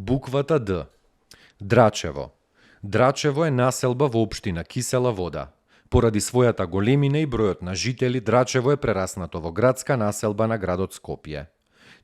Буквата Д. Драчево. Драчево е населба во општина Кисела Вода. Поради својата големина и бројот на жители, Драчево е прераснато во градска населба на градот Скопје.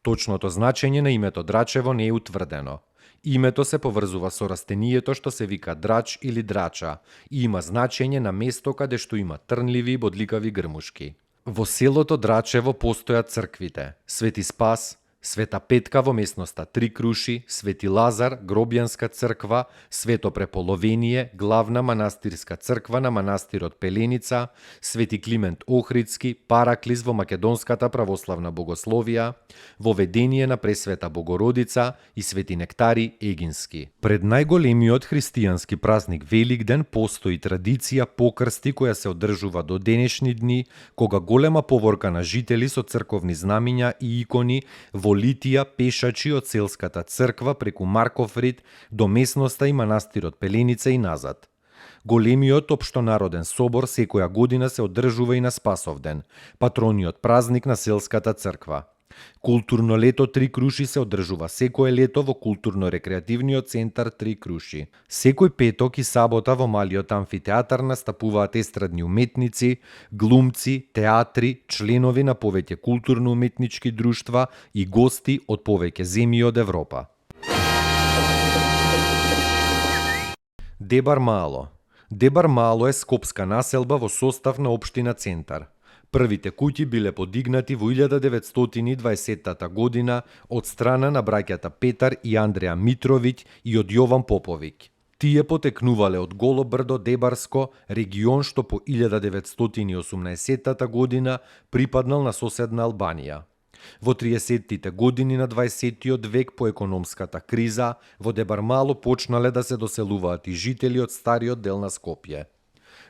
Точното значење на името Драчево не е утврдено. Името се поврзува со растенијето што се вика драч или драча и има значење на место каде што има трнливи и бодликави грмушки. Во селото Драчево постојат црквите Свети Спас, Света Петка во местноста Три Круши, Свети Лазар, Гробјанска црква, Свето Преполовение, главна манастирска црква на манастирот Пеленица, Свети Климент Охридски, Параклис во македонската православна богословија, Воведение на Пресвета Богородица и Свети Нектари Егински. Пред најголемиот христијански празник Великден постои традиција покрсти која се одржува до денешни дни, кога голема поворка на жители со црковни знамиња и икони во Литија пешачи од селската црква преку Марковрид до местноста и манастирот Пеленица и назад. Големиот општонароден собор секоја година се одржува и на Спасовден, патрониот празник на селската црква. Културно лето Три Круши се одржува секое лето во културно-рекреативниот центар Три Круши. Секој петок и сабота во малиот амфитеатар настапуваат естрадни уметници, глумци, театри, членови на повеќе културно-уметнички друштва и гости од повеќе земји од Европа. Дебар Мало. Дебар Мало е скопска населба во состав на општина Центар. Првите куќи биле подигнати во 1920 година од страна на браќата Петар и Андреа Митровиќ и од Јован Поповиќ. Тие потекнувале од Голо брдо Дебарско, регион што по 1918 година припаднал на соседна Албанија. Во 30-тите години на 20-тиот век по економската криза, во Дебар Мало почнале да се доселуваат и жители од стариот дел на Скопје.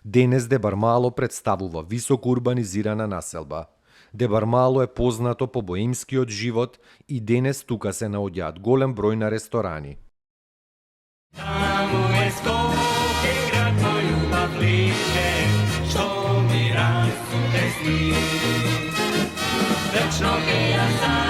Денес Дебар Мало представува високо урбанизирана населба. Дебар Мало е познато по боемскиот живот и денес тука се наоѓаат голем број на ресторани. Таму е Скопје, град мој љубав лише, што ми расте сни. Вечно ќе ја